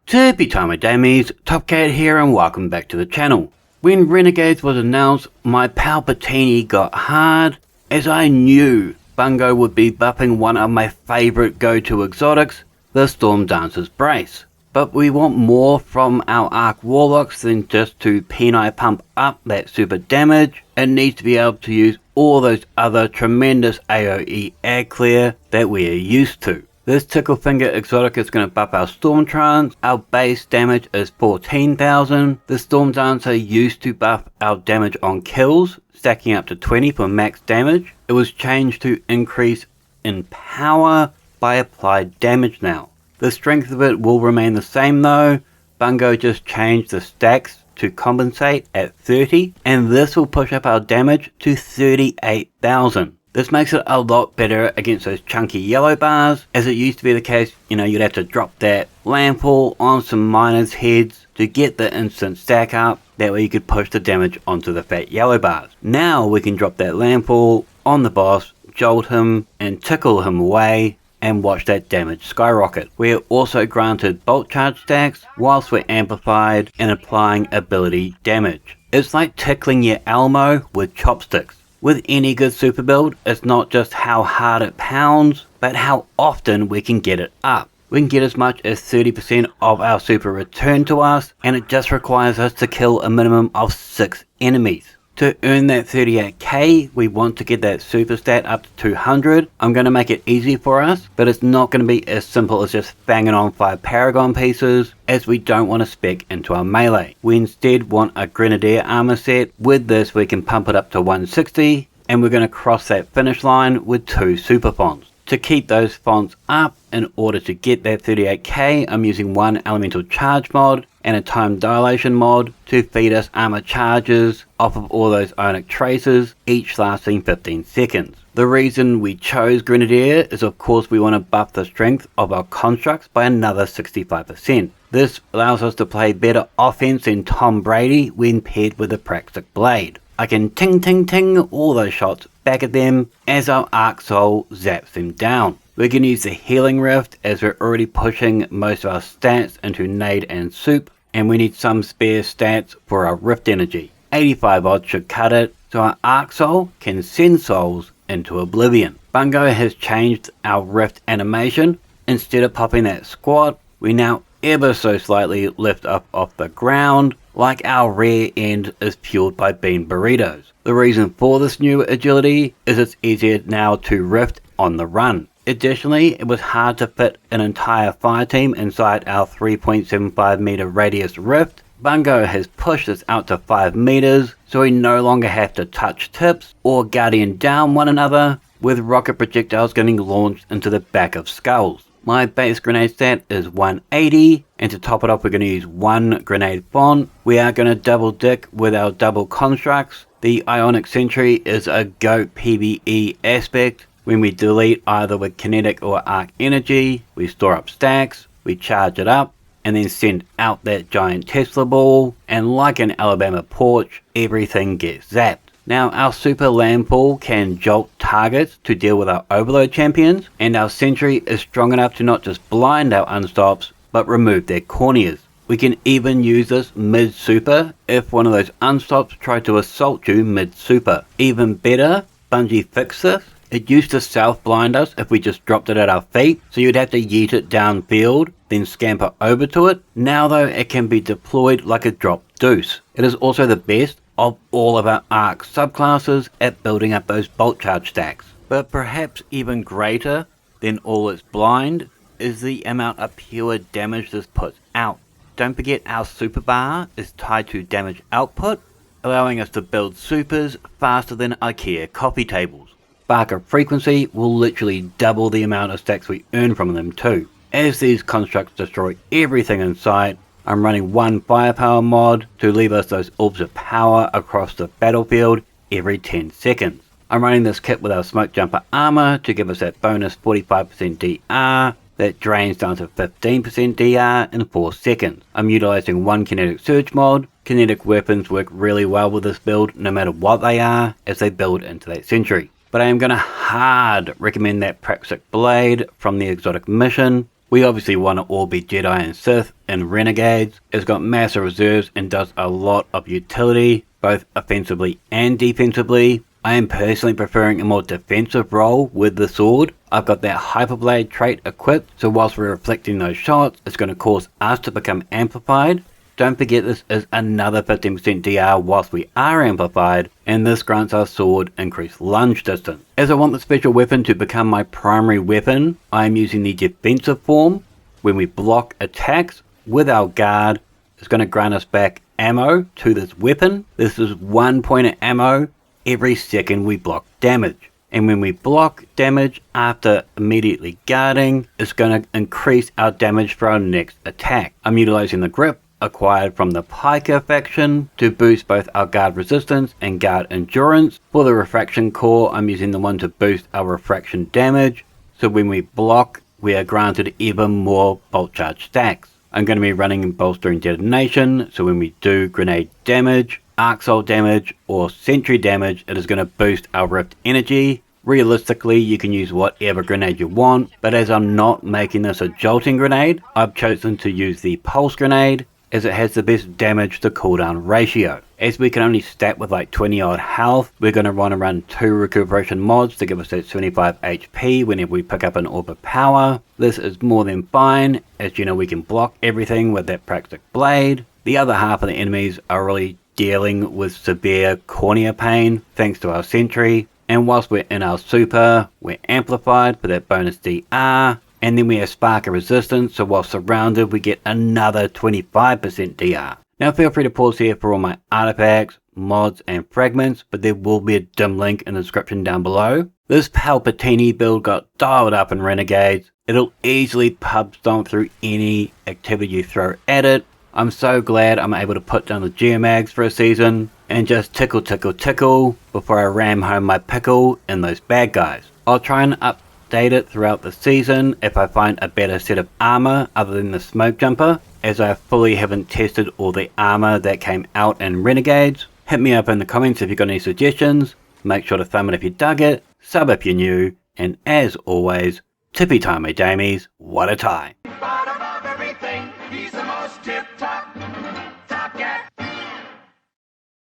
Tippy time of damies, Top Cat here and welcome back to the channel. When Renegades was announced, my Palpatine got hard as I knew Bungo would be buffing one of my favourite go-to exotics, the Stormdancer's Brace. But we want more from our Arc Warlocks than just to penile pump up that super damage. It needs to be able to use all those other tremendous AoE ad clear that we are used to. This Tickle Finger exotic is going to buff our Storm Trance. Our base damage is 14,000. The Stormdancer used to buff our damage on kills, stacking up to 20 for max damage. It was changed to increase in power by applied damage now. The strength of it will remain the same though. Bungo just changed the stacks to compensate at 30, and this will push up our damage to 38,000. This makes it a lot better against those chunky yellow bars, as it used to be the case, you'd have to drop that landfall on some miners' heads to get the instant stack up, that way you could push the damage onto the fat yellow bars. Now we can drop that landfall on the boss, jolt him and tickle him away, and watch that damage skyrocket. We are also granted bolt charge stacks whilst we're amplified and applying ability damage. It's like tickling your Elmo with chopsticks. With any good super build, it's not just how hard it pounds, but how often we can get it up. We can get as much as 30% of our super returned to us, and it just requires us to kill a minimum of 6 enemies. To earn that 38k, we want to get that super stat up to 200. I'm going to make it easy for us, but it's not going to be as simple as just banging on 5 Paragon pieces, as we don't want to spec into our melee. We instead want a Grenadier armor set. With this we can pump it up to 160, and we're going to cross that finish line with 2 super fonts. To keep those fonts up, in order to get that 38k, I'm using one elemental charge mod and a time dilation mod to feed us armor charges off of all those Ionic traces, each lasting 15 seconds. The reason we chose Grenadier is of course we want to buff the strength of our constructs by another 65%. This allows us to play better offense than Tom Brady when paired with a Praxic Blade. I can ting ting ting all those shots back at them as our Arc Soul zaps them down. We can use the Healing Rift as we're already pushing most of our stats into Nade and Soup, and we need some spare stats for our Rift Energy. 85 odds should cut it, so our Arc Soul can send souls into Oblivion. Bungo has changed our Rift animation. Instead of popping that squat, we now ever so slightly lift up off the ground, like our rear end is fueled by bean burritos. The reason for this new agility is it's easier now to rift on the run. Additionally, it was hard to fit an entire fire team inside our 3.75 meter radius rift. Bungo has pushed this out to 5 meters, so we no longer have to touch tips or guardian down one another, with rocket projectiles getting launched into the back of skulls. My base grenade stat is 180, and to top it off we're going to use 1 grenade font. We are going to double dick with our double constructs. The Ionic Sentry is a GOAT PvE aspect. When we delete either with kinetic or arc energy, we store up stacks, we charge it up, and then send out that giant Tesla ball, and like an Alabama porch, everything gets zapped. Now our super landfall can jolt targets to deal with our overload champions, and our sentry is strong enough to not just blind our unstops, but remove their corneas. We can even use this mid-super if one of those unstops try to assault you mid-super. Even better, Bungie fixed this. It used to self-blind us if we just dropped it at our feet, so you'd have to yeet it downfield, then scamper over to it. Now though, it can be deployed like a drop deuce. It is also the best of all of our Arc subclasses at building up those bolt charge stacks. But perhaps even greater than all its blind is the amount of pure damage this puts out. Don't forget our super bar is tied to damage output, allowing us to build supers faster than IKEA coffee tables. Barker frequency will literally double the amount of stacks we earn from them too. As these constructs destroy everything in sight, I'm running 1 firepower mod to leave us those orbs of power across the battlefield every 10 seconds. I'm running this kit with our smoke jumper armor to give us that bonus 45% DR that drains down to 15% DR in 4 seconds. I'm utilizing 1 kinetic surge mod. Kinetic weapons work really well with this build no matter what they are, as they build into that sentry. But I am going to hard recommend that Praxic Blade from the exotic mission. We obviously want to all be Jedi and Sith and Renegades. It's got massive reserves and does a lot of utility, both offensively and defensively. I am personally preferring a more defensive role with the sword. I've got that Hyperblade trait equipped, so whilst we're reflecting those shots, it's going to cause us to become amplified. Don't forget this is another 15% DR whilst we are amplified, and this grants our sword increased lunge distance. As I want the special weapon to become my primary weapon, I am using the defensive form. When we block attacks with our guard, it's going to grant us back ammo to this weapon. This is 1 point of ammo every second we block damage. And when we block damage after immediately guarding, it's going to increase our damage for our next attack. I'm utilizing the grip acquired from the Piker faction to boost both our guard resistance and guard endurance. For the refraction core, I'm using the one to boost our refraction damage, so when we block, we are granted even more bolt charge stacks. I'm going to be running bolstering detonation, so when we do grenade damage, arc soul damage, or sentry damage, it is going to boost our rift energy. Realistically, you can use whatever grenade you want, but as I'm not making this a jolting grenade, I've chosen to use the pulse grenade, as it has the best damage to cooldown ratio. As we can only stat with like 20 odd health, we're going to want to run 2 recuperation mods to give us that 75 HP whenever we pick up an orb of power. This is more than fine, as you know we can block everything with that practical blade. The other half of the enemies are really dealing with severe cornea pain thanks to our sentry, and whilst we're in our super, we're amplified for that bonus DR. And then we have Spark of Resistance, so while surrounded we get another 25% DR. Now feel free to pause here for all my artifacts, mods and fragments, but there will be a dim link in the description down below. This Palpatine build got dialed up in Renegades. It'll easily pub stomp through any activity you throw at it. I'm so glad I'm able to put down the Geomags for a season and just tickle before I ram home my pickle in those bad guys. I'll try and update it throughout the season if I find a better set of armor other than the smoke jumper, as I fully haven't tested all the armor that came out in Renegades. Hit me up in the comments if you've got any suggestions. Make sure to thumb it if you dug it, sub if you're new, and as always, tippy time my damies, what a tie.